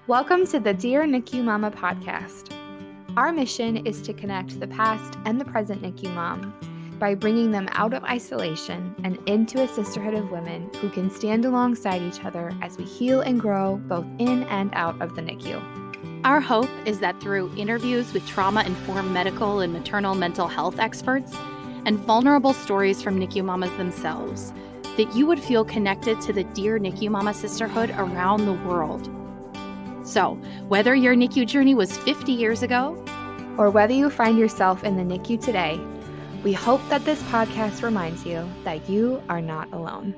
Welcome to the Dear NICU Mama podcast. Our mission is to connect the past and the present NICU mom by bringing them out of isolation and into a sisterhood of women who can stand alongside each other as we heal and grow both in and out of the NICU. Our hope is that through interviews with trauma-informed medical and maternal mental health experts and vulnerable stories from NICU mamas themselves, that you would feel connected to the Dear NICU Mama sisterhood around the world. So, whether your NICU journey was 50 years ago, or whether you find yourself in the NICU today, we hope that this podcast reminds you that you are not alone.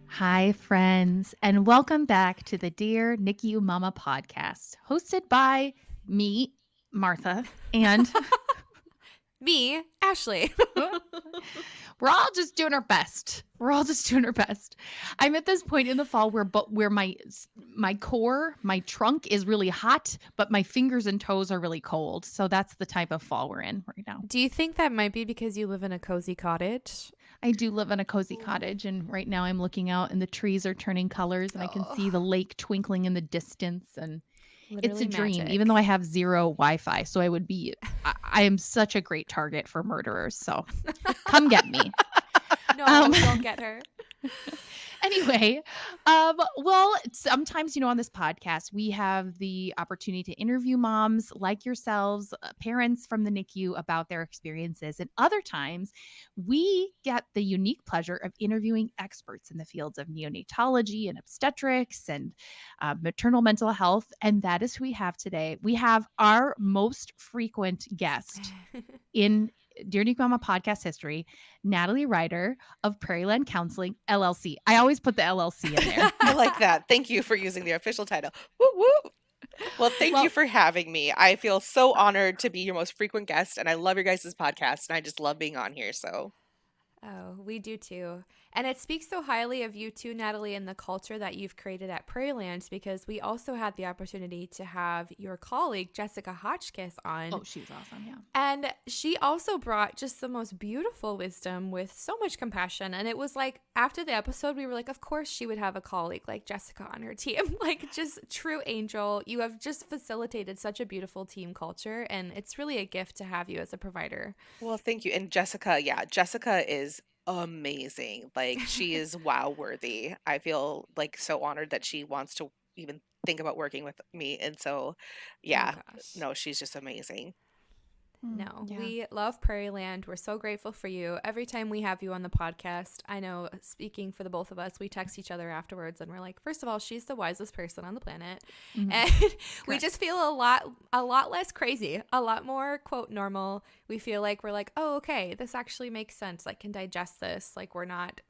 Hi, friends, and welcome back to the Dear NICU Mama podcast, hosted by me, Martha, and me, Ashley. we're all just doing our best. I'm at this point in the fall where my core, my trunk is really hot, but my fingers and toes are really cold. So that's the type of fall we're in right now. Do you think that might be because you live in a cozy cottage? I do live in a cozy cottage, and right now I'm looking out and the trees are turning colors and I can see the lake twinkling in the distance, and it's a dream, magic. even though I have zero Wi-Fi. So I am such a great target for murderers. So come get me. No, don't get her. Anyway, well, sometimes, on this podcast, we have the opportunity to interview moms like yourselves, parents from the NICU about their experiences. And other times we get the unique pleasure of interviewing experts in the fields of neonatology and obstetrics and maternal mental health. And that is who we have today. We have our most frequent guest in Dear NICU Mama podcast history, Natalie Reiter of Prairieland Counseling, LLC. I always put the LLC in there. I like that. Thank you for using the official title. Woo woo. Well, thank you for having me. I feel so honored to be your most frequent guest, and I love your guys' podcast, and I just love being on here. So, Oh, we do too. And it speaks so highly of you too, Natalie, and the culture that you've created at Prairieland, because we also had the opportunity to have your colleague, Jessica Hotchkiss, on. Oh, she was awesome, yeah. And she also brought just the most beautiful wisdom with so much compassion. And it was like, after the episode, we were like, of course she would have a colleague like Jessica on her team. Like, just true angel. You have just facilitated such a beautiful team culture. And it's really a gift to have you as a provider. well, thank you. And Jessica is amazing. Like, she is wow worthy. I feel like so honored that she wants to even think about working with me. And so, yeah, no, she's just amazing. No, Yeah. we love Prairieland. We're so grateful for you. Every time we have you on the podcast, I know, speaking for the both of us, we text each other afterwards and we're like, first of all, she's the wisest person on the planet. Mhm. And we just feel a lot less crazy, a lot more, quote, normal. We feel like we're like, oh, okay, this actually makes sense. Like, can digest this. Like, we're not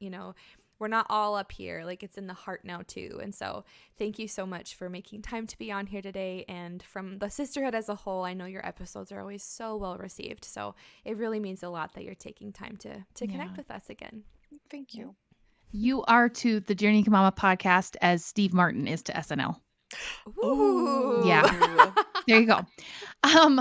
all up here. Like, it's in the heart now too. And so thank you so much for making time to be on here today. And from the sisterhood as a whole, I know your episodes are always so well received. So it really means a lot that you're taking time to connect with us again. Thank you. You are to the Dear NICU Mama podcast as Steve Martin is to SNL. Ooh. Yeah. There you go. I'm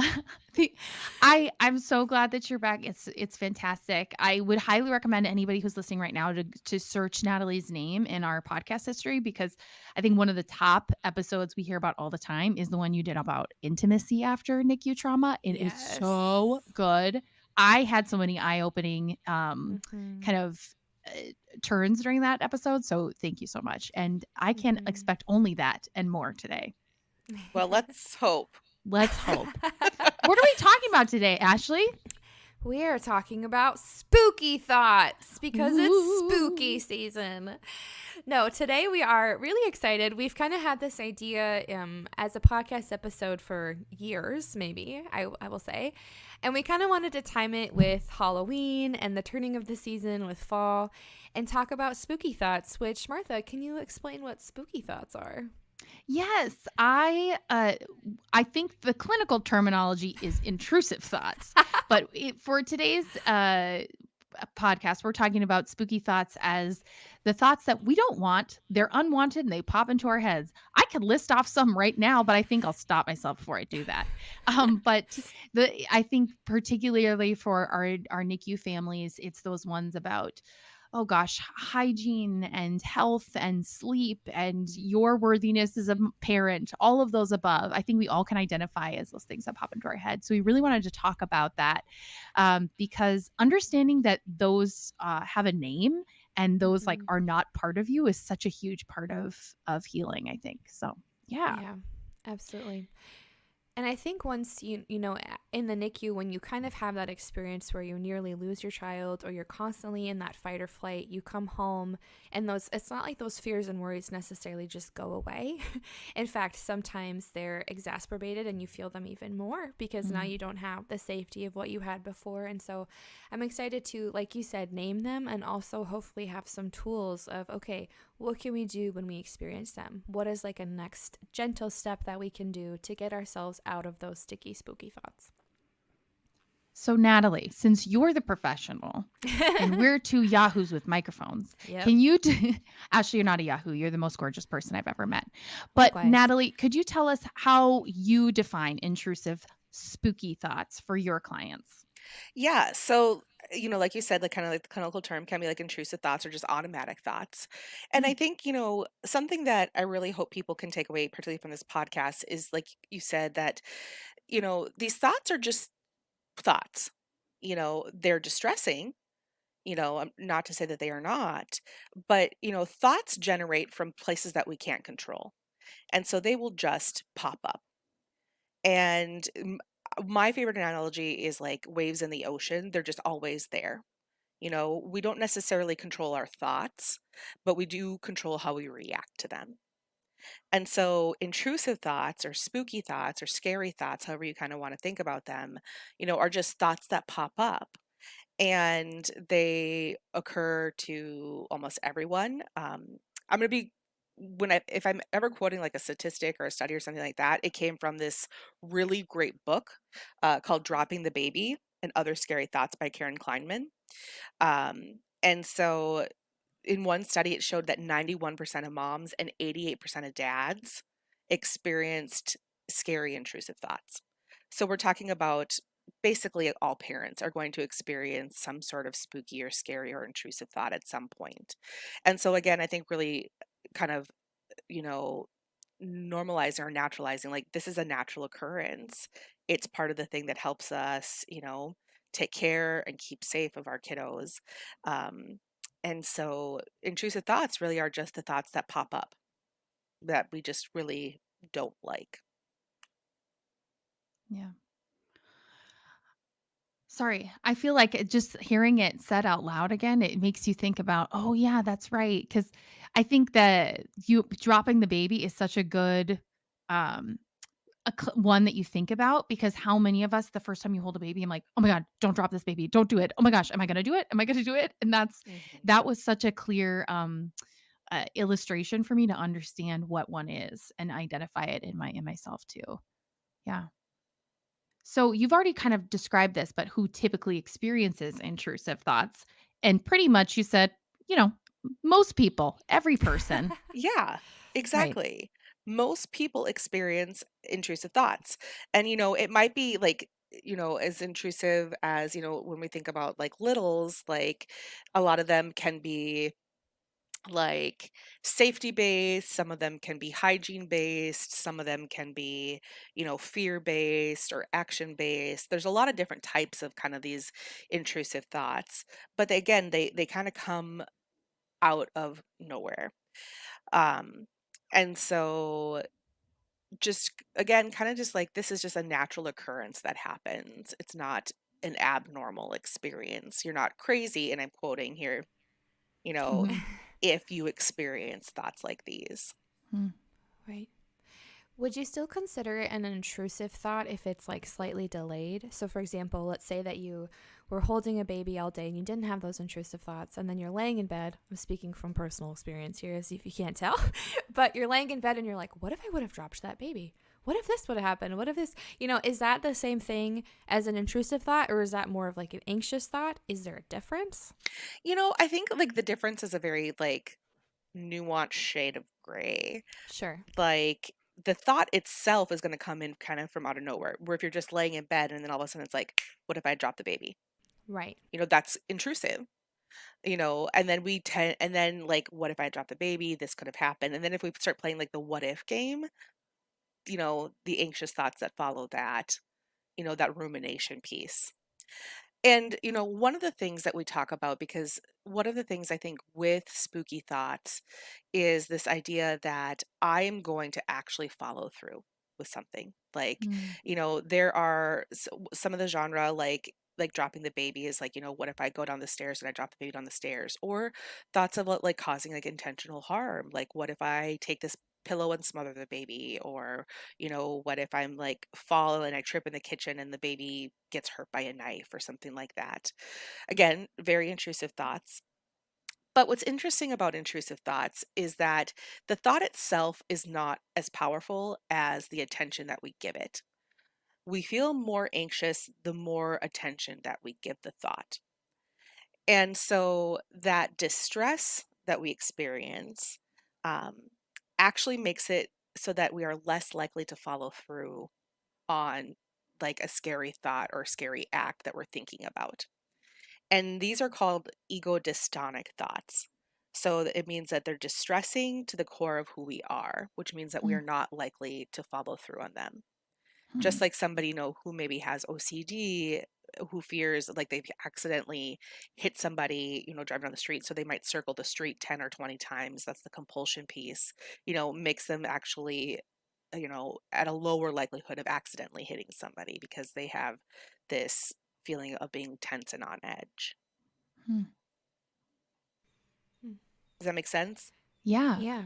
so glad that you're back. It's fantastic. I would highly recommend anybody who's listening right now to search Natalie's name in our podcast history, because I think one of the top episodes we hear about all the time is the one you did about intimacy after NICU trauma. It is so good. I had so many eye-opening kind of turns during that episode. So thank you so much. And I can expect only that and more today. Well, let's hope. Let's hope. What are we talking about today, Ashley? We are talking about spooky thoughts because it's spooky season. No, today we are really excited. We've kind of had this idea as a podcast episode for years, maybe, I will say. And we kind of wanted to time it with Halloween and the turning of the season with fall and talk about spooky thoughts, which, Martha, can you explain what spooky thoughts are? Yes, I think the clinical terminology is intrusive thoughts, but for today's podcast, we're talking about spooky thoughts as the thoughts that we don't want. They're unwanted and they pop into our heads. I could list off some right now, but I think I'll stop myself before I do that. But I think particularly for our NICU families, it's those ones about oh gosh, hygiene and health and sleep and your worthiness as a parent, all of those above. I think we all can identify as those things that pop into our head. So we really wanted to talk about that, because understanding that those have a name and those like Mhm. are not part of you is such a huge part of healing, I think. So yeah. Yeah, absolutely. And I think once you know, in the NICU, when you kind of have that experience where you nearly lose your child or you're constantly in that fight or flight, you come home and it's not like those fears and worries necessarily just go away. In fact, sometimes they're exacerbated and you feel them even more because now Mm. you don't have the safety of what you had before. And so I'm excited to, like you said, name them and also hopefully have some tools of, okay, what can we do when we experience them? What is like a next gentle step that we can do to get ourselves out of those sticky, spooky thoughts? So Natalie, since you're the professional and we're two yahoos with microphones, Yep. can you actually, you're not a yahoo, you're the most gorgeous person I've ever met. But Likewise. Natalie, could you tell us how you define intrusive spooky thoughts for your clients? Yeah. So, like you said, like kind of like the clinical term can be like intrusive thoughts or just automatic thoughts. And I Mm. think, something that I really hope people can take away, particularly from this podcast, is like you said, that, these thoughts are just thoughts. They're distressing, not to say that they are not, but, thoughts generate from places that we can't control. And so they will just pop up. And my favorite analogy is like waves in the ocean. They're just always there. We don't necessarily control our thoughts, but we do control how we react to them. And so intrusive thoughts or spooky thoughts or scary thoughts, however you kind of want to think about them, are just thoughts that pop up. And they occur to almost everyone. I'm going to be if I'm ever quoting like a statistic or a study or something like that, it came from this really great book called "Dropping the Baby and Other Scary Thoughts" by Karen Kleinman. And so, in one study, it showed that 91% of moms and 88% of dads experienced scary intrusive thoughts. So we're talking about basically all parents are going to experience some sort of spooky or scary or intrusive thought at some point. And so again, I think really kind of, you know, normalizing or naturalizing, like this is a natural occurrence. It's part of the thing that helps us, take care and keep safe of our kiddos. Um, and so intrusive thoughts really are just the thoughts that pop up that we just really don't like. Yeah. Sorry, I feel like just hearing it said out loud again, it makes you think about, oh yeah, that's right. Because I think that you dropping the baby is such a good um one that you think about, because how many of us the first time you hold a baby, I'm like, oh my god, don't drop this baby, don't do it. Oh my gosh, am I gonna do it? Am I gonna do it? And Mhm. that was such a clear illustration for me to understand what one is and identify it in myself too. Yeah. So you've already kind of described this, but who typically experiences intrusive thoughts? And pretty much you said, you know, most people, every person. Yeah, Right. exactly. Most people experience intrusive thoughts. And, it might be like, as intrusive as, when we think about like littles, like a lot of them can be like safety based, some of them can be hygiene based, some of them can be, fear based or action based. There's a lot of different types of kind of these intrusive thoughts. But they kind of come out of nowhere. Um, and so just again, kind of just like this is just a natural occurrence that happens. It's not an abnormal experience. You're not crazy, and I'm quoting here, you know, Mhm. if you experience thoughts like these. Mm. Right. Would you still consider it an intrusive thought if it's like slightly delayed? So, for example, let's say that you were holding a baby all day and you didn't have those intrusive thoughts, and then you're laying in bed. I'm speaking from personal experience here, as if you can't tell, but you're laying in bed and you're like, what if I would have dropped that baby? What if this would have happened? What if this, is that the same thing as an intrusive thought, or is that more of like an anxious thought? Is there a difference? I think like the difference is a very like nuanced shade of gray. Sure. Like the thought itself is going to come in kind of from out of nowhere, where if you're just laying in bed and then all of a sudden it's like, what if I dropped the baby? Right. That's intrusive. And then and then like, what if I dropped the baby? This could have happened. And then if we start playing like the what if game, the anxious thoughts that follow that, that rumination piece. And, one of the things that we talk about, because one of the things I think with spooky thoughts is this idea that I am going to actually follow through with something. Like, Mm. there are some of the genre, like dropping the baby is like, what if I go down the stairs and I drop the baby down the stairs? Or thoughts of like causing like intentional harm. Like, what if I take this pillow and smother the baby? Or, what if I'm like fall and I trip in the kitchen and the baby gets hurt by a knife or something like that? Again, very intrusive thoughts. But what's interesting about intrusive thoughts is that the thought itself is not as powerful as the attention that we give it. We feel more anxious the more attention that we give the thought. And so that distress that we experience um, actually makes it so that we are less likely to follow through on like a scary thought or scary act that we're thinking about. And these are called ego dystonic thoughts. So it means that they're distressing to the core of who we are, which means that we Mm. are not likely to follow through on them. Mm. Just like somebody, who maybe has OCD, who fears like they've accidentally hit somebody, driving down the street. So they might circle the street 10 or 20 times. That's the compulsion piece, makes them actually, at a lower likelihood of accidentally hitting somebody because they have this feeling of being tense and on edge. Mm. Does that make sense? Yeah. Yeah.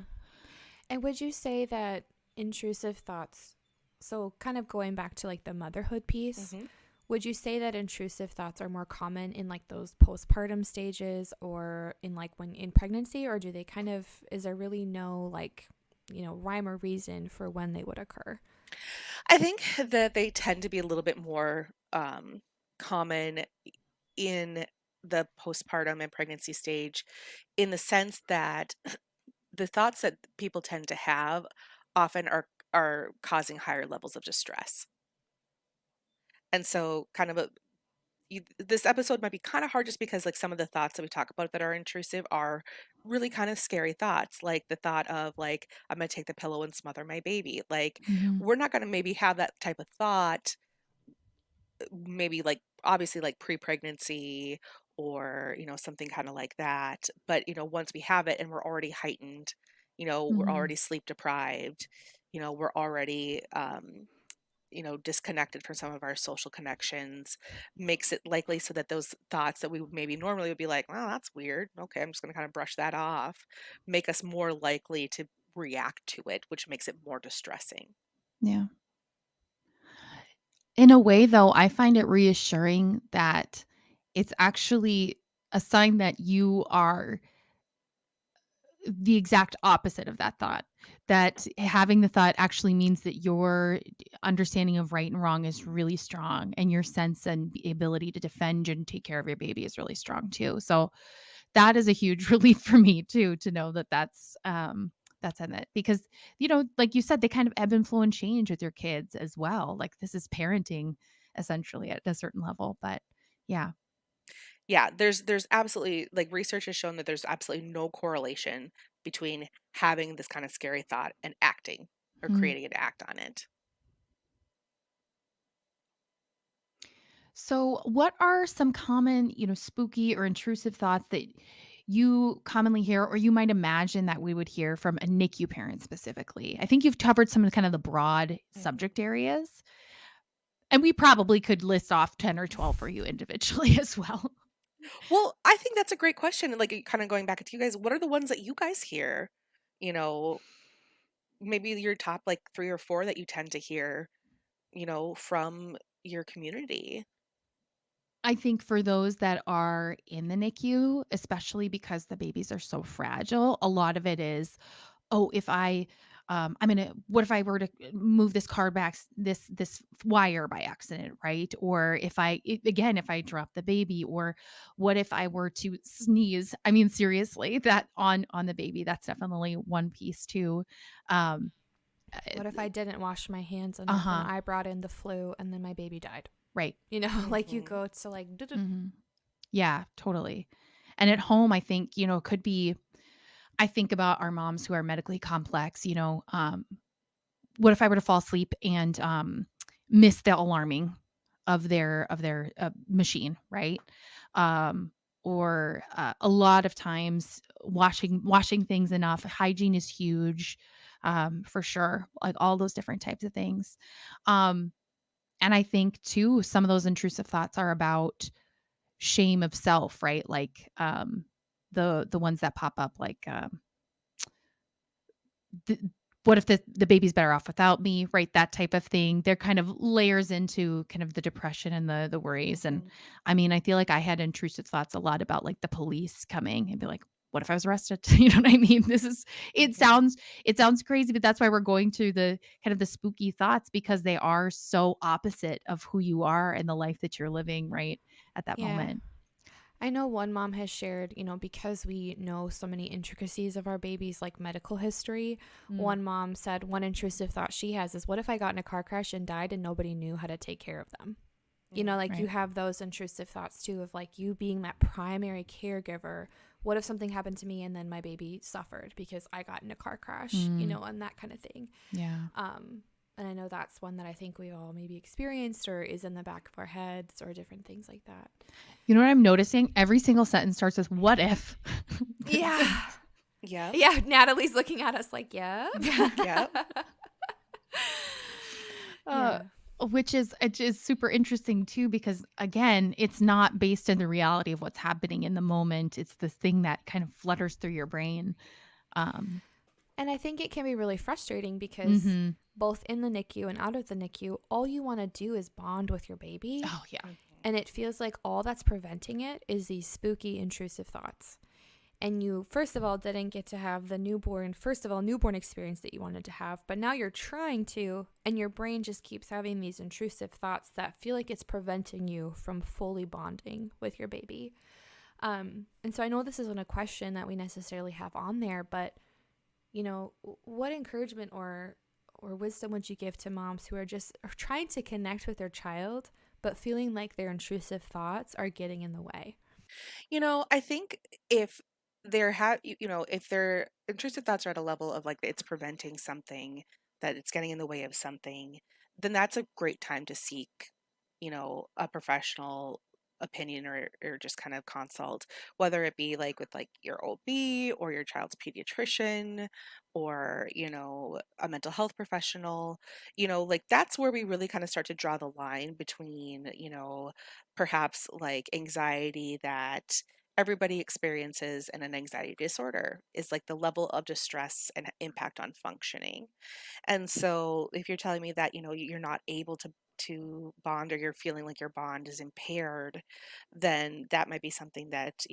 And would you say that intrusive thoughts, so kind of going back to like the motherhood piece, Mm-hmm. would you say that intrusive thoughts are more common in like those postpartum stages or in like when in pregnancy, or do they kind of, is there really no like, rhyme or reason for when they would occur? I think that they tend to be a little bit more common in the postpartum and pregnancy stage, in the sense that the thoughts that people tend to have often are causing higher levels of distress. And so kind of this episode might be kind of hard just because like some of the thoughts that we talk about that are intrusive are really kind of scary thoughts, like the thought of like, I'm going to take the pillow and smother my baby. Like, Mm-hmm. we're not going to maybe have that type of thought, maybe like obviously like pre-pregnancy or something kind of like that. But once we have it and we're already heightened, we're Mm-hmm. already sleep deprived, we're already disconnected from some of our social connections, makes it likely so that those thoughts that we maybe normally would be like, well, that's weird, okay, I'm just going to kind of brush that off, make us more likely to react to it, which makes it more distressing. Yeah. In a way, though, I find it reassuring that it's actually a sign that you are the exact opposite of that thought. That having the thought actually means that your understanding of right and wrong is really strong, and your sense and ability to defend and take care of your baby is really strong too. So that is a huge relief for me too, to know that that's in it, because like you said, they kind of ebb and flow and change with your kids as well. Like, this is parenting essentially at a certain level, but yeah. Yeah, there's absolutely, like, research has shown that there's absolutely no correlation between having this kind of scary thought and acting or Mm. creating an act on it. So, what are some common, spooky or intrusive thoughts that you commonly hear, or you might imagine that we would hear from a NICU parent specifically? I think you've covered some of the kind of the broad Mhm. subject areas, and we probably could list off 10 or 12 for you individually as well. Well, I think that's a great question. And like, kind of going back to you guys, what are the ones that you guys hear? You know, maybe your top like 3 or 4 that you tend to hear, from your community. I think for those that are in the NICU, especially because the babies are so fragile, a lot of it is, oh, if I'm gonna, what if I were to move this card back, this wire by accident, right? Or again, if I drop the baby, or what if I were to sneeze? I mean, seriously, that on the baby, that's definitely one piece too. Um, What if I didn't wash my hands uh enough and huh, I brought in the flu and then my baby died? right. Like you Mhm. go to like, Hmm. Yeah, totally. And at home, I think, it could be, I think about our moms who are medically complex, what if I were to fall asleep and miss the alarming of their machine, right? Um, or a lot of times washing things enough. Hygiene is huge, for sure. Like all those different types of things. Um, and I think too, some of those intrusive thoughts are about shame of self, right? Like the ones that pop up, like th what if the baby's better off without me, right? That type of thing. They're kind of layers into kind of the depression and the worries. And Mhm. I mean, I feel like I had intrusive thoughts a lot about like the police coming and be like, what if I was arrested? You know what I mean? It Mhm. sounds crazy, but that's why we're going through the kind of the spooky thoughts, because they are so opposite of who you are and the life that you're living right at that Yeah. moment. I know one mom has shared, because we know so many intricacies of our baby's like medical history. Mm. One mom said one intrusive thought she has is, what if I got in a car crash and died and nobody knew how to take care of them? Like you Right. have those intrusive thoughts too of like you being that primary caregiver. What if something happened to me and then my baby suffered because I got in a car crash, Mm. and that kind of thing. Yeah. And I know that's one that I think we all maybe experienced or is in the back of our heads or different things like that. You know what I'm noticing? Every single sentence starts with "what if." Yeah. Yep. Yeah. Natalie's looking at us like, yeah. Yep. Uh, Yeah. which is super interesting too, because again, it's not based in the reality of what's happening in the moment. It's this thing that kind of flutters through your brain. Um, And I think it can be really frustrating because mhm. both in the NICU and out of the NICU, all you want to do is bond with your baby. Oh yeah. And it feels like all that's preventing it is these spooky, intrusive thoughts. And you, first of all, didn't get to have the newborn experience that you wanted to have. But now you're trying to, and your brain just keeps having these intrusive thoughts that feel like it's preventing you from fully bonding with your baby. And so I know this isn't a question that we necessarily have on there, but what encouragement or wisdom would you give to moms who are trying to connect with their child but feeling like their intrusive thoughts are getting in the way? I think if if their intrusive thoughts are at a level of like it's preventing something, that it's getting in the way of something, then that's a great time to seek, a professional opinion or just kind of consult, whether it be like with like your OB or your child's pediatrician or, a mental health professional, like that's where we really kind of start to draw the line between, perhaps like anxiety that everybody experiences and an anxiety disorder is like the level of distress and impact on functioning. And so if you're telling me that, you're not able to bond, or you're feeling like your bond is impaired, then that might be something that,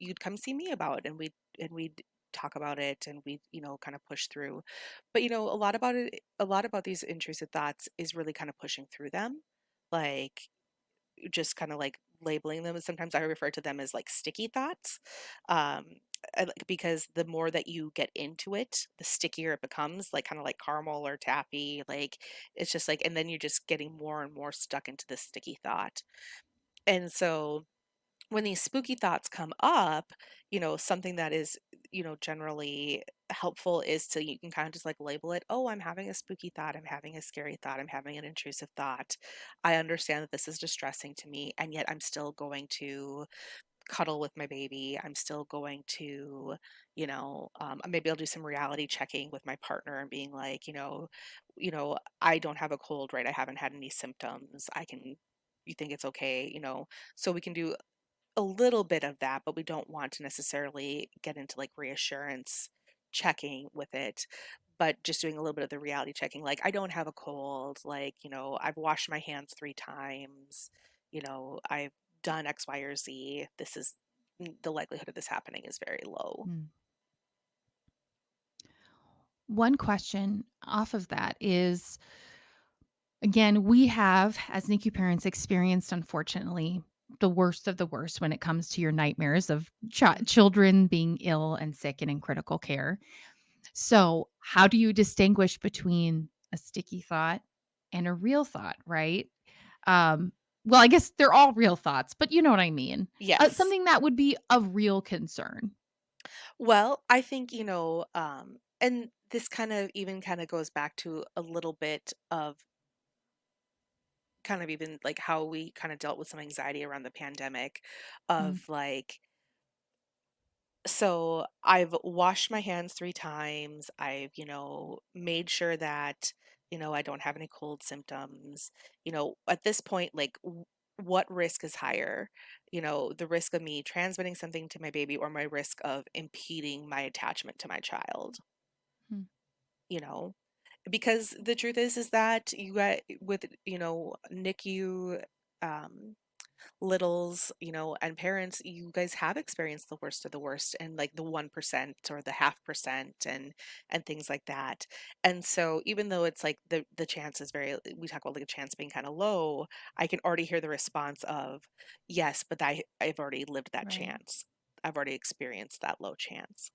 you'd come see me about, and we'd talk about it, and we kind of push through. But a lot about these intrusive thoughts is really kind of pushing through them. Like just kind of like labeling them. Sometimes I refer to them as like sticky thoughts. Um, because the more that you get into it, the stickier it becomes, like kind of like caramel or taffy. Like it's just like, and then you're just getting more and more stuck into this sticky thought. And so when these spooky thoughts come up, something that is, generally helpful is to, you can kind of just like label it, oh, I'm having a spooky thought, I'm having a scary thought, I'm having an intrusive thought. I understand that this is distressing to me, and yet I'm still going to cuddle with my baby. I'm still going to, maybe I'll do some reality checking with my partner and being like, I don't have a cold, right? I haven't had any symptoms. You think it's okay, so we can do a little bit of that, but we don't want to necessarily get into like reassurance checking with it, but just doing a little bit of the reality checking. Like, I don't have a cold. Like, I've washed my hands 3 times. I've done X, Y, or Z. The likelihood of this happening is very low. Mm. One question off of that is, again, we have, as NICU parents, experienced, unfortunately, the worst of the worst when it comes to your nightmares of children being ill and sick and in critical care. So, how do you distinguish between a sticky thought and a real thought, right? Um, well, I guess they're all real thoughts, but you know what I mean. Yes. Something that would be of real concern. Well, I think, and this kind of even kind of goes back to a little bit of kind of even like how we kind of dealt with some anxiety around the pandemic Mm, of like, so I've washed my hands 3 times. I've, made sure that, I don't have any cold symptoms. At this point, like, what risk is higher? The risk of me transmitting something to my baby or my risk of impeding my attachment to my child, mm, you know? Because the truth is that you got with, NICU, um, littles, and parents, you guys have experienced the worst of the worst and like the 1% or the 0.5% and things like that. And so even though it's like the chance is very, we talk about like a chance being kind of low, I can already hear the response of, yes, but I've already lived that right. chance. I've already experienced that low chance.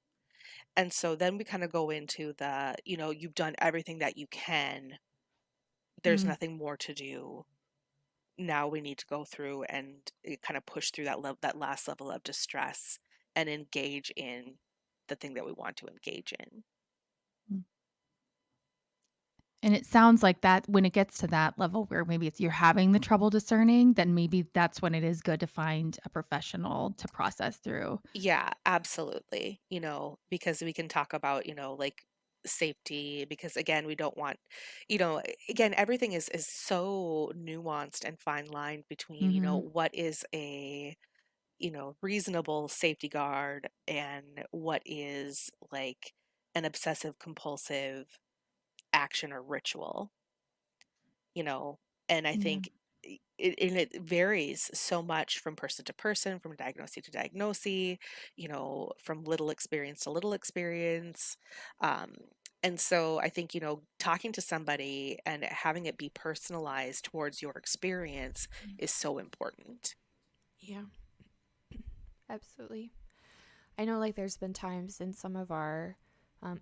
And so then we kind of go into the, you've done everything that you can. There's Mm, nothing more to do. Now we need to go through and kind of push through that last level of distress and engage in the thing that we want to engage in. mm. And it sounds like that when it gets to that level where maybe it's you're having the trouble discerning, then maybe that's when it is good to find a professional to process through. Yeah, absolutely. Because we can talk about, like safety, because again, we don't want, again, everything is so nuanced and fine lined between, Mhm, what is a, reasonable safety guard and what is like an obsessive compulsive action or ritual, you know, and I yeah. think it varies so much from person to person, from diagnosis to diagnosis, from little experience to little experience. Um, and so I think, talking to somebody and having it be personalized towards your experience is so important. Yeah, absolutely. I know like there's been times in some of our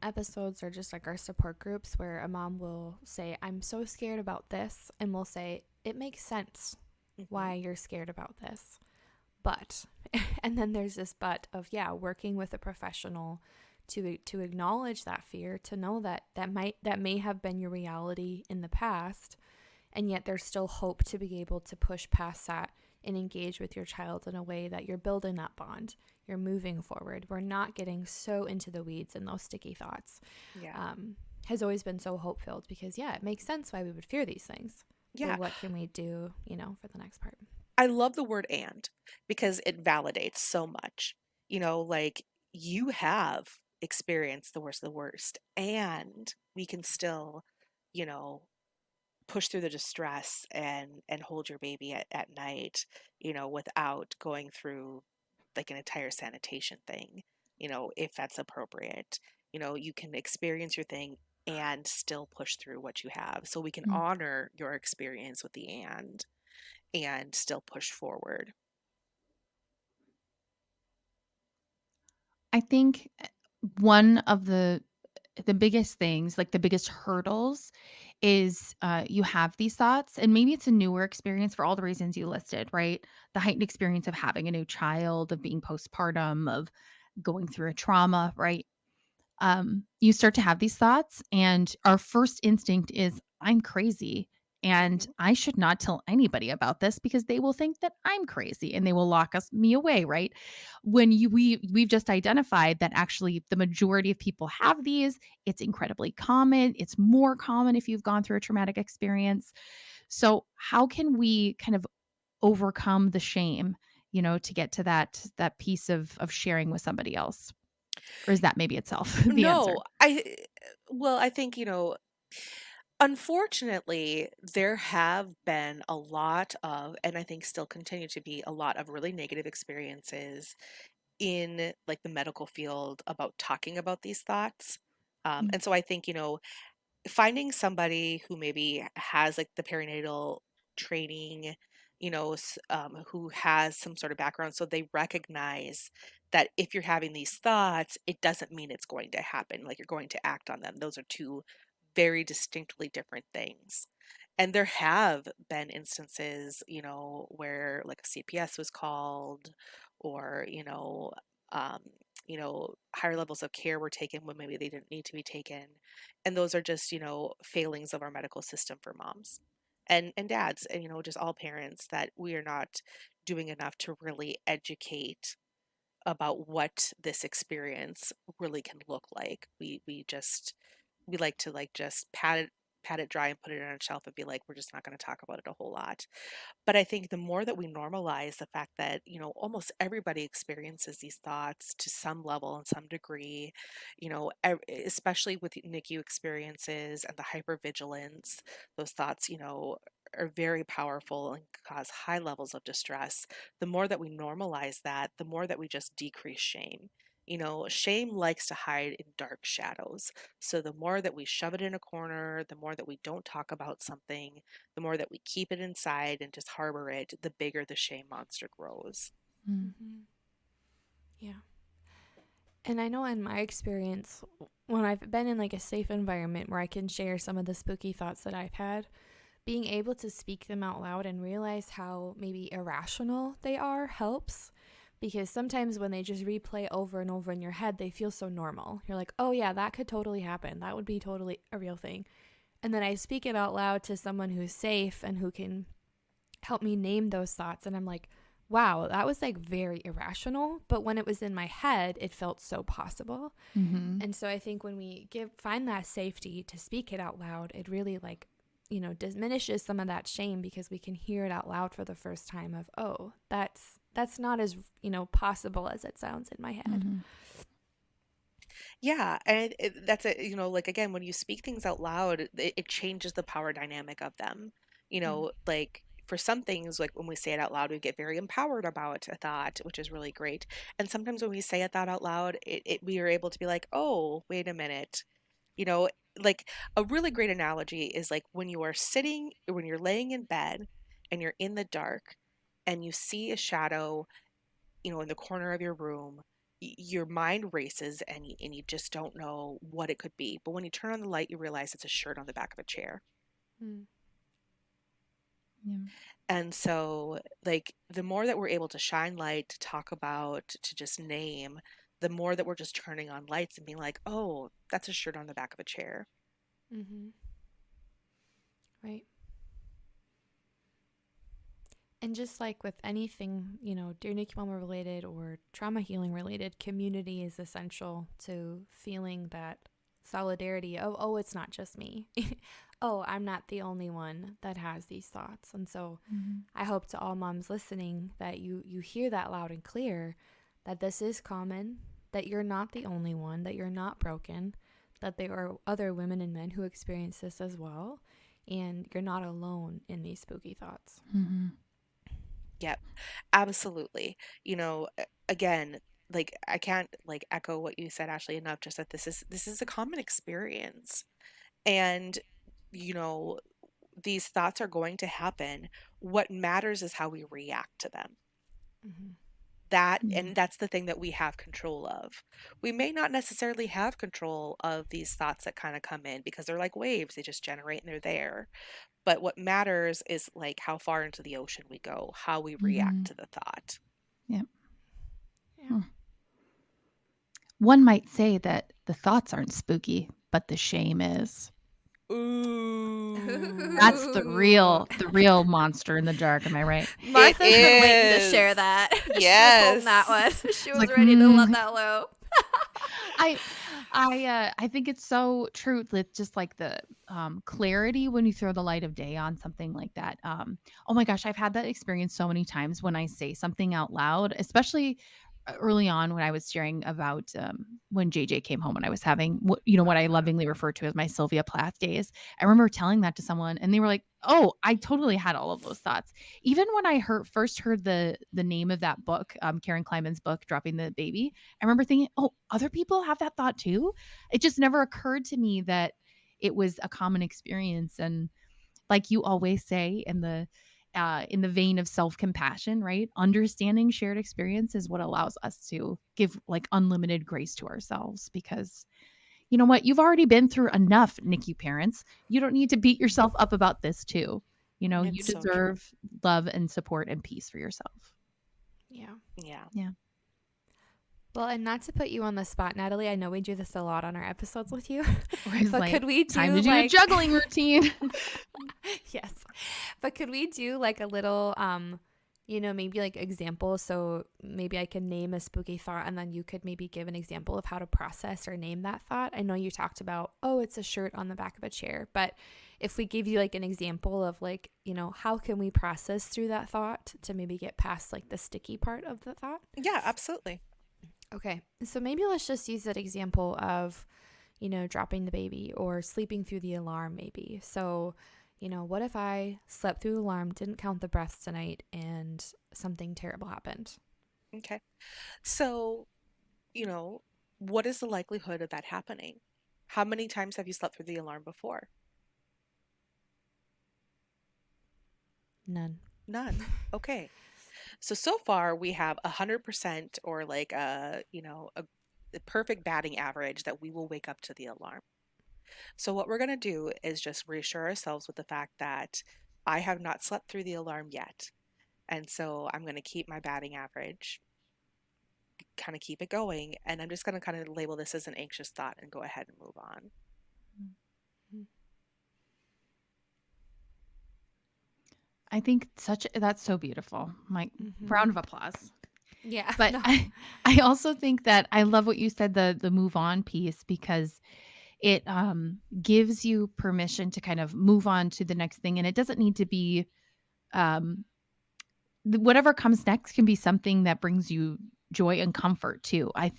episodes or just like our support groups where a mom will say, I'm so scared about this. And we'll say, it makes sense Hmm. why you're scared about this. But, and then there's this but of, yeah, working with a professional to acknowledge that fear, to know that that may have been your reality in the past, and yet there's still hope to be able to push past that and engage with your child in a way that you're building that bond, you're moving forward, we're not getting so into the weeds and those sticky thoughts. Yeah. Has always been so hope filled, because yeah, it makes sense why we would fear these things, but Yeah. what can we do, for the next part? I love the word and because it validates so much. Like you have experienced the worst of the worst, and we can still, you know, push through the distress and hold your baby at night, without going through like an entire sanitation thing, if that's appropriate. You can experience your thing and still push through what you have. So we can Mm. honor your experience with the and still push forward. I think one of the biggest things, like the biggest hurdles is you have these thoughts and maybe it's a newer experience for all the reasons you listed, right? The heightened experience of having a new child, of being postpartum, of going through a trauma, right? You start to have these thoughts, and our first instinct is, I'm crazy. And Hmm. I should not tell anybody about this because they will think that I'm crazy and they will lock me away, right? When we've just identified that actually the majority of people have these, it's incredibly common. It's more common if you've gone through a traumatic experience. So how can we kind of overcome the shame, to get to that piece of sharing with somebody else? Or is that maybe itself the answer? No, well, I think, unfortunately, there have been a lot of, and I think still continue to be a lot of really negative experiences in like the medical field about talking about these thoughts. Mm, And so I think, finding somebody who maybe has like the perinatal training, who has some sort of background, so they recognize that if you're having these thoughts, it doesn't mean it's going to happen, like you're going to act on them. Those are two very distinctly different things. And there have been instances, where like a CPS was called, or, um, higher levels of care were taken when maybe they didn't need to be taken. And those are just, failings of our medical system for moms and dads, and, just all parents, that we are not doing enough to really educate about what this experience really can look like. We like to like just pat it dry and put it on a shelf and be like, we're just not going to talk about it a whole lot. But I think the more that we normalize the fact that, almost everybody experiences these thoughts to some level and some degree, especially with NICU experiences and the hypervigilance, those thoughts, are very powerful and cause high levels of distress. The more that we normalize that, the more that we just decrease shame. Shame likes to hide in dark shadows. So the more that we shove it in a corner, the more that we don't talk about something, the more that we keep it inside and just harbor it, the bigger the shame monster grows. Mm-hmm. Yeah. And I know in my experience, when I've been in like a safe environment where I can share some of the spooky thoughts that I've had, being able to speak them out loud and realize how maybe irrational they are helps. Because sometimes when they just replay over and over in your head, they feel so normal. You're like, oh yeah, that could totally happen. That would be totally a real thing. And then I speak it out loud to someone who's safe and who can help me name those thoughts. And I'm like, wow, that was like very irrational. But when it was in my head, it felt so possible. Mm-hmm. And so I think when we find that safety to speak it out loud, it really like, diminishes some of that shame, because we can hear it out loud for the first time of, oh, that's not as, possible as it sounds in my head. Mm-hmm. Yeah, and that's it. Like again, when you speak things out loud, it changes the power dynamic of them. Like for some things, like when we say it out loud, we get very empowered about a thought, which is really great. And sometimes when we say a thought out loud, we are able to be like, oh, wait a minute. You know, like a really great analogy is like when you are sitting, when you're laying in bed and you're in the dark and you see a shadow, in the corner of your room, your mind races and you just don't know what it could be. But when you turn on the light, you realize it's a shirt on the back of a chair. Mm. Yeah. And so, like, the more that we're able to shine light, to talk about, to just name, the more that we're just turning on lights and being like, oh, that's a shirt on the back of a chair. Mm-hmm. Right. And just like with anything, Dear NICU Mama related or trauma healing related, community is essential to feeling that solidarity of, oh, it's not just me. Oh, I'm not the only one that has these thoughts. And so I hope to all moms listening that you hear that loud and clear, that this is common, that you're not the only one, that you're not broken, that there are other women and men who experience this as well, and you're not alone in these spooky thoughts. Mm-hmm. Yep, absolutely. Again, like I can't like echo what you said, Ashley, enough, just that this is a common experience. And you know, these thoughts are going to happen. What matters is how we react to them. Mm-hmm. And that's the thing that we have control of. We may not necessarily have control of these thoughts that kind of come in because they're like waves, they just generate and they're there. But what matters is like how far into the ocean we go, how we react to the thought. Yep. Yeah. Hmm. One might say that the thoughts aren't spooky, but the shame is. Ooh. That's the real monster in the dark. Am I right? Martha's been waiting to is. share that. She was Yes. holding that one. She was like, ready to let that low. I think it's so true that just like the clarity when you throw the light of day on something like that. Oh my gosh, I've had that experience so many times when I say something out loud, especially early on when I was sharing about when JJ came home and I was having what I lovingly refer to as my Sylvia Plath days. I remember telling that to someone and they were like, "Oh, I totally had all of those thoughts." Even when I first heard the name of that book, Karen Kleiman's book, Dropping the Baby, I remember thinking, "Oh, other people have that thought too." It just never occurred to me that it was a common experience. And like you always say in the vein of self-compassion, right? Understanding shared experience is what allows us to give like unlimited grace to ourselves, because you know what? You've already been through enough, NICU parents. You don't need to beat yourself up about this too. You know, you It's so true. deserve love and support and peace for yourself. Yeah. Yeah. Yeah. Well, and not to put you on the spot, Natalie, I know we do this a lot on our episodes with you. Or it's But like, could we time do to do a juggling routine. Yes. But could we do like a little maybe like example, so maybe I can name a spooky thought and then you could maybe give an example of how to process or name that thought. I know you talked about, oh, it's a shirt on the back of a chair, but if we give you like an example of like, how can we process through that thought to maybe get past like the sticky part of the thought? Yeah, absolutely. Okay. So maybe let's just use that example of, dropping the baby or sleeping through the alarm maybe. So, what if I slept through the alarm, didn't count the breaths tonight, and something terrible happened? Okay. So, what is the likelihood of that happening? How many times have you slept through the alarm before? None. None. Okay. So far we have 100% or like a perfect batting average that we will wake up to the alarm. So what we're going to do is just reassure ourselves with the fact that I have not slept through the alarm yet. And so I'm going to keep my batting average, kind of keep it going. And I'm just going to kind of label this as an anxious thought and go ahead and move on. I think that's so beautiful. Like, round of applause. Yeah. But No. I also think that I love what you said, the move on piece, because it gives you permission to kind of move on to the next thing. And it doesn't need to be whatever comes next can be something that brings you joy and comfort too. I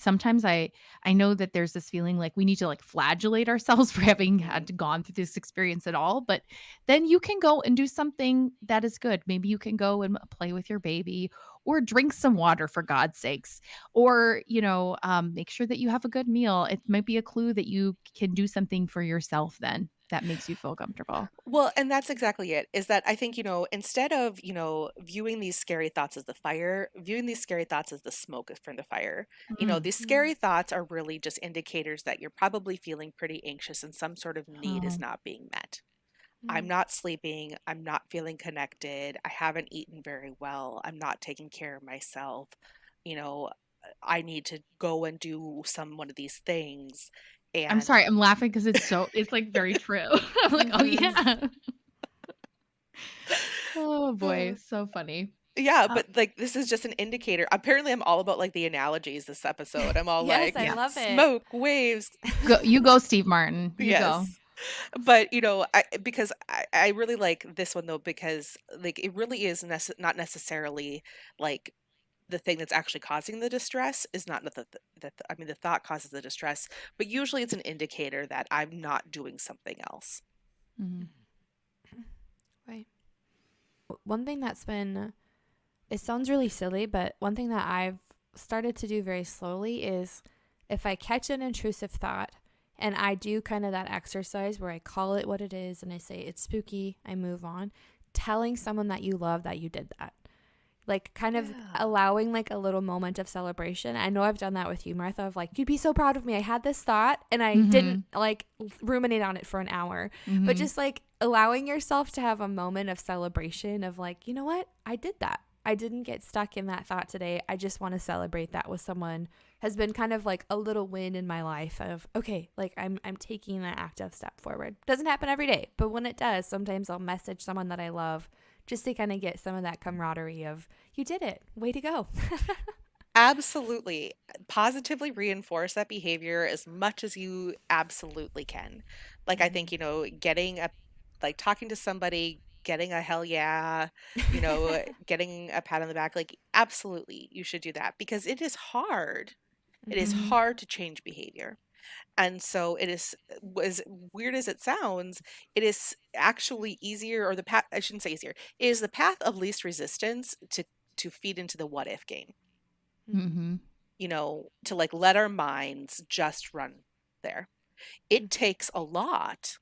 know that there's this feeling like we need to like flagellate ourselves for having had to gone through this experience at all, but then you can go and do something that is good. Maybe you can go and play with your baby or drink some water for God's sakes, or make sure that you have a good meal. It might be a clue that you can do something for yourself then that makes you feel comfortable. Well, and that's exactly it, is that I think, instead of, viewing these scary thoughts as the fire, viewing these scary thoughts as the smoke from the fire. These scary thoughts are really just indicators that you're probably feeling pretty anxious and some sort of need is not being met. I'm not sleeping. I'm not feeling connected. I haven't eaten very well. I'm not taking care of myself. You know, I need to go and do one of these things. I'm And sorry, I'm laughing because it's like very true. I'm like, oh yeah. Oh boy, so funny. yeah, but like this is just an indicator. Apparently, I'm all about like the analogies this episode. I'm all Yes, like I love it. smoke, waves. You go, Steve Martin. You go. Yes. But I really like this one though, because like it really is not necessarily like the thing that's actually causing the distress is not I mean the thought causes the distress, but usually it's an indicator that I'm not doing something else. Mhm. Right. One thing it sounds really silly, but one thing that I've started to do very slowly is if I catch an intrusive thought and I do kind of that exercise where I call it what it is and I say it's spooky, I move on, telling someone that you love that you did that. Like kind of allowing like a little moment of celebration. I know I've done that with you, Martha, of like, you'd be so proud of me. I had this thought and I didn't like ruminate on it for an hour, but just like allowing yourself to have a moment of celebration of like, you know what? I did that. I didn't get stuck in that thought today. I just want to celebrate that with someone has been kind of like a little win in my life of, okay, like I'm taking that active step forward. Doesn't happen every day, but when it does, sometimes I'll message someone that I love just to kind of get some of that camaraderie of, you did it. Way to go. Absolutely. Positively reinforce that behavior as much as you absolutely can. Like I think, talking to somebody, getting a hell yeah, getting a pat on the back, like absolutely you should do that because it is hard. It is hard to change behavior. And so it is, as weird as it sounds, it is actually easier, or the path, I shouldn't say easier, it is the path of least resistance to feed into the what if game. Mhm. To like let our minds just run there. It takes a lot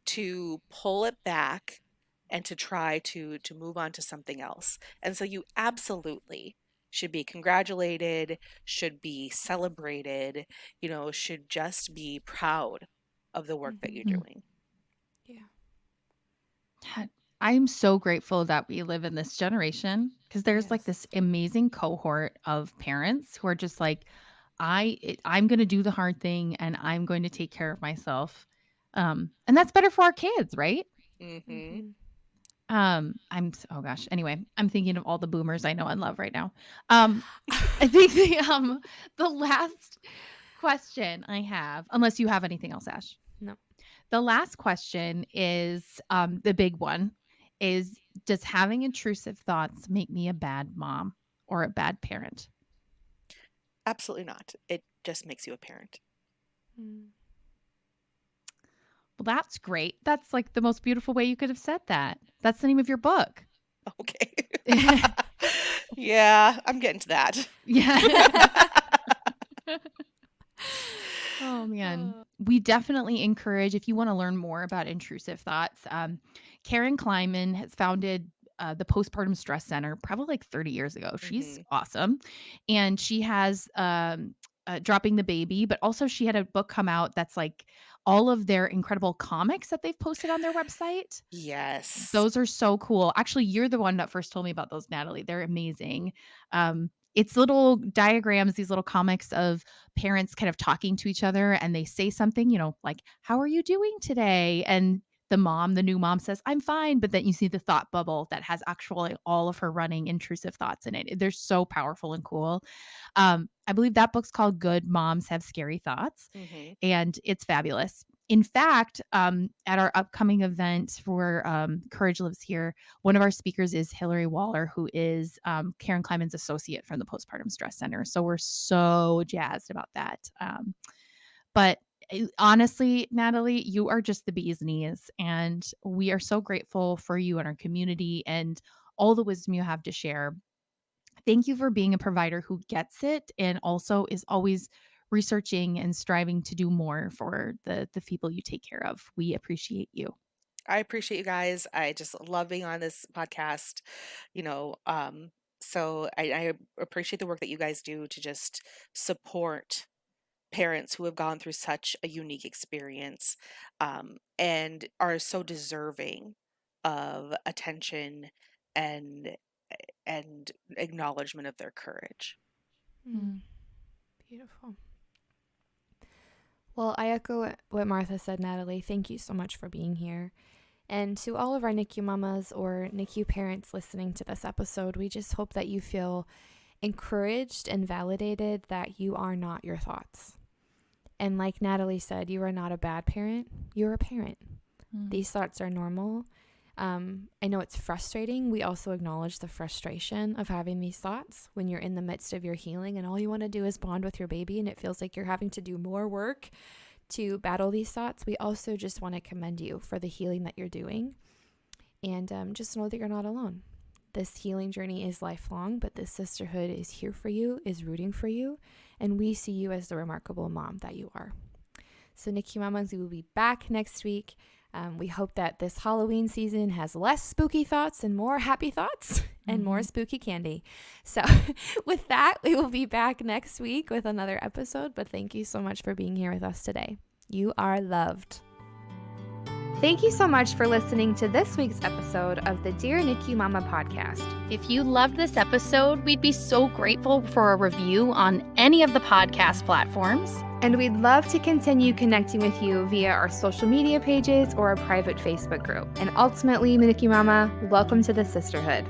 to pull it back and to try to move on to something else. And so you absolutely should be congratulated, should be celebrated, should just be proud of the work that you're Mhm. doing. Yeah. I'm so grateful that we live in this generation because there's like Yes. this amazing cohort of parents who are just like, I'm going to do the hard thing and I'm going to take care of myself. And that's better for our kids, right? Mm-hmm. Oh gosh. Anyway, I'm thinking of all the boomers I know and love right now. I think the last question I have, unless you have anything else, Ash. No. The last question is the big one is, does having intrusive thoughts make me a bad mom or a bad parent? Absolutely not. It just makes you a parent. Well, that's great. That's like the most beautiful way you could have said that. That's the name of your book. Okay. Yeah, I'm getting to that. Yeah. Oh man. We definitely encourage, if you want to learn more about intrusive thoughts, Karen Kleiman has founded the Postpartum Stress Center probably like 30 years ago. She's Mhm. awesome. And she has Dropping the Baby, but also she had a book come out that's like all of their incredible comics that they've posted on their website. Yes. Those are so cool. Actually, you're the one that first told me about those, Natalie. They're amazing. It's little diagrams, these little comics of parents kind of talking to each other, and they say something, like, how are you doing today? And the new mom says, I'm fine. But then you see the thought bubble that has actually all of her running intrusive thoughts in it. They're so powerful and cool. I believe that book's called Good Moms Have Scary Thoughts, Mhm. and it's fabulous. In fact, at our upcoming event for Courage Lives Here, one of our speakers is Hillary Waller, who is Karen Kleiman's associate from the Postpartum Stress Center. So we're so jazzed about that. But honestly, Natalie, you are just the bee's knees. And we are so grateful for you and our community and all the wisdom you have to share. Thank you for being a provider who gets it and also is always researching and striving to do more for the people you take care of. We appreciate you. I appreciate you guys. I just love being on this podcast. You know, so I appreciate the work that you guys do to just support parents who have gone through such a unique experience, and are so deserving of attention and and acknowledgement of their courage. Beautiful. Well, I echo what Martha said, Natalie. Thank you so much for being here. And to all of our NICU mamas or NICU parents listening to this episode, we just hope that you feel encouraged and validated that you are not your thoughts. And like Natalie said, you are not a bad parent. You're a parent. These thoughts are normal. I know it's frustrating. We also acknowledge the frustration of having these thoughts when you're in the midst of your healing and all you want to do is bond with your baby and it feels like you're having to do more work to battle these thoughts. We also just want to commend you for the healing that you're doing. And just know that you're not alone. This healing journey is lifelong, but this sisterhood is here for you, is rooting for you, and we see you as the remarkable mom that you are. So NICU Mamas, we will be back next week. We hope that this Halloween season has less spooky thoughts and more happy thoughts and more spooky candy. So with that, we will be back next week with another episode, but thank you so much for being here with us today. You are loved. Thank you so much for listening to this week's episode of the Dear NICU Mama podcast. If you loved this episode, we'd be so grateful for a review on any of the podcast platforms. And we'd love to continue connecting with you via our social media pages or a private Facebook group. And ultimately, NICU Mama, welcome to the sisterhood.